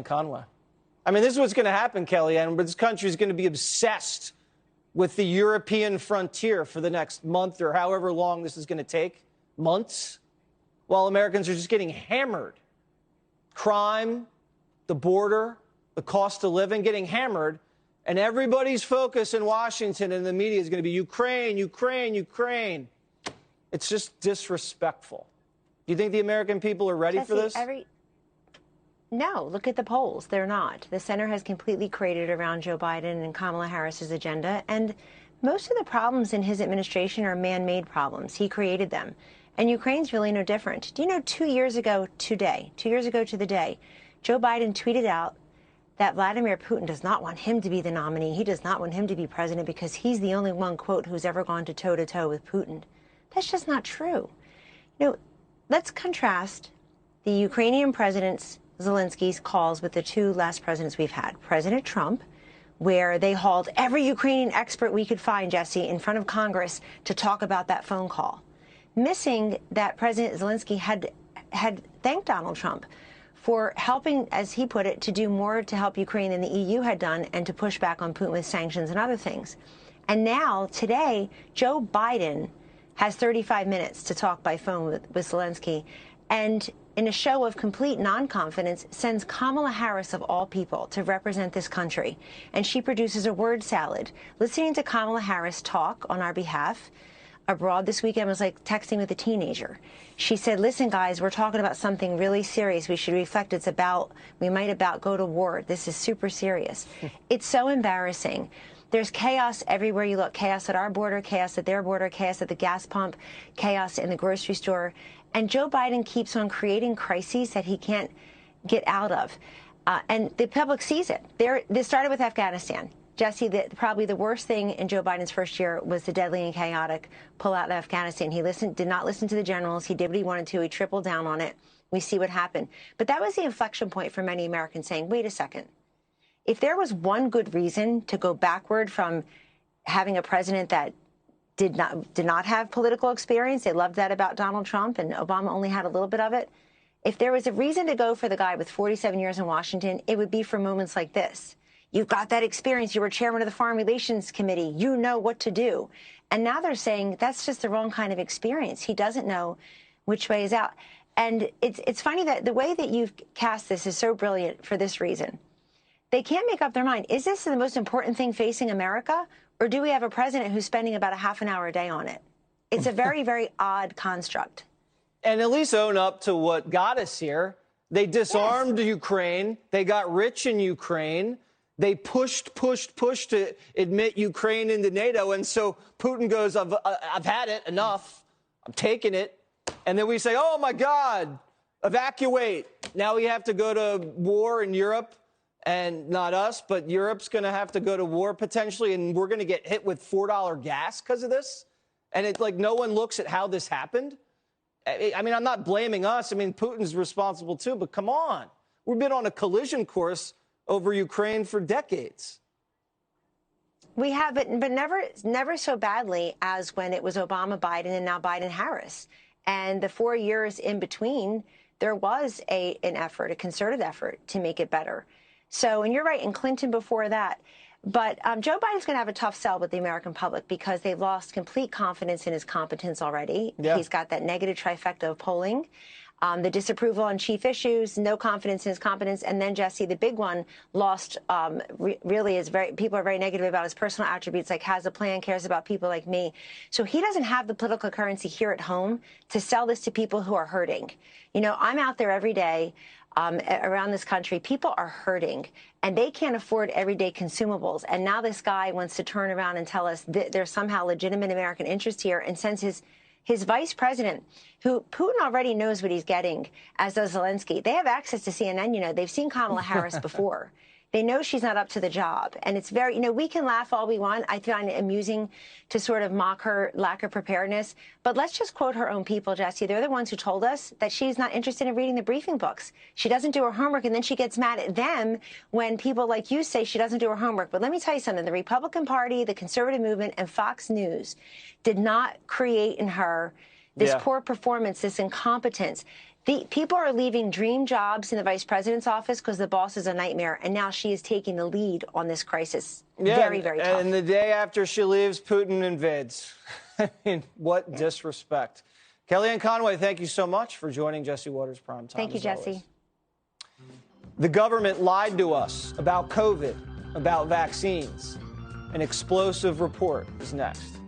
Conway. I mean, this is what's going to happen, Kellyanne, but this country is going to be obsessed with the European frontier for the next month or however long this is going to take, months, while Americans are just getting hammered. Crime, the border, the cost of living, getting hammered, and everybody's focus in Washington and the media is going to be Ukraine, Ukraine, Ukraine. It's just disrespectful. Do you think the American people are ready for this? No, look at the polls. They're not. The center has completely created around Joe Biden and Kamala Harris's agenda. And most of the problems in his administration are man-made problems. He created them. And Ukraine's really no different. Do you know 2 years ago today, 2 years ago to the day, Joe Biden tweeted out that Vladimir Putin does not want him to be the nominee. He does not want him to be president because he's the only one, quote, who's ever gone to toe-to-toe with Putin. That's just not true. You know, let's contrast the Ukrainian president's Zelensky's calls with the two last presidents we've had. President Trump, where they hauled every Ukrainian expert we could find, Jesse, in front of Congress to talk about that phone call. Missing that President Zelensky had thanked Donald Trump for helping, as he put it, to do more to help Ukraine than the EU had done and to push back on Putin with sanctions and other things. And now, today, Joe Biden has 35 minutes to talk by phone with Zelensky, and in a show of complete non-confidence, sends Kamala Harris, of all people, to represent this country. And she produces a word salad. Listening to Kamala Harris talk on our behalf abroad this weekend was like texting with a teenager. She said, listen, guys, we're talking about something really serious. We should reflect. We might about go to war. This is super serious. It's so embarrassing. There's chaos everywhere you look. Chaos at our border, chaos at their border, chaos at the gas pump, chaos in the grocery store. And Joe Biden keeps on creating crises that he can't get out of. And the public sees it. This started with Afghanistan. Jesse, probably the worst thing in Joe Biden's first year was the deadly and chaotic pullout of Afghanistan. He did not listen to the generals. He did what he wanted to. He tripled down on it. We see what happened. But that was the inflection point for many Americans saying, wait a second. If there was one good reason to go backward from having a president that did not have political experience, they loved that about Donald Trump, and Obama only had a little bit of it. If there was a reason to go for the guy with 47 years in Washington, it would be for moments like this. You've got that experience. You were chairman of the Foreign Relations Committee. You know what to do. And now they're saying that's just the wrong kind of experience. He doesn't know which way is out. And it's funny that the way that you've cast this is so brilliant for this reason. They can't make up their mind. Is this the most important thing facing America? Or do we have a president who's spending about a half an hour a day on it? It's a very, very odd construct. And at least own up to what got us here. They disarmed Ukraine. They got rich in Ukraine. They pushed to admit Ukraine into NATO. And so Putin goes, I've had it, enough. I'm taking it. And then we say, oh, my God, evacuate. Now we have to go to war in Europe. And not us, but Europe's going to have to go to war potentially, and we're going to get hit with $4 gas because of this. And it's like no one looks at how this happened. I mean, I'm not blaming us. I mean, Putin's responsible too, but come on. We've been on a collision course over Ukraine for decades. We have, but never so badly as when it was Obama, Biden, and now Biden-Harris. And the 4 years in between, there was an effort, a concerted effort to make it better. So, and you're right, and Clinton before that. But Joe Biden's going to have a tough sell with the American public because they've lost complete confidence in his competence already. Yeah. He's got that negative trifecta of polling, the disapproval on chief issues, no confidence in his competence. And then, Jesse, the big one lost really is people are very negative about his personal attributes, like has a plan, cares about people like me. So he doesn't have the political currency here at home to sell this to people who are hurting. You know, I'm out there every day. Around this country, people are hurting, and they can't afford everyday consumables. And now this guy wants to turn around and tell us that there's somehow legitimate American interest here, and sends his vice president, who Putin already knows what he's getting, as does Zelensky. They have access to CNN. You know, they've seen Kamala Harris before. They know she's not up to the job. And it's very, you know, we can laugh all we want. I find it amusing to sort of mock her lack of preparedness. But let's just quote her own people, Jesse. They're the ones who told us that she's not interested in reading the briefing books. She doesn't do her homework, and then she gets mad at them when people like you say she doesn't do her homework. But let me tell you something. The Republican Party, the conservative movement, and Fox News did not create in her this poor performance, this incompetence. The people are leaving dream jobs in the vice president's office because the boss is a nightmare, and now she is taking the lead on this crisis. Yeah, very, very tough. And the day after she leaves, Putin invades. I mean, what disrespect. Kellyanne Conway, thank you so much for joining Jesse Waters Prime Time. Thank you, Jesse. Always. The government lied to us about COVID, about vaccines. An explosive report is next.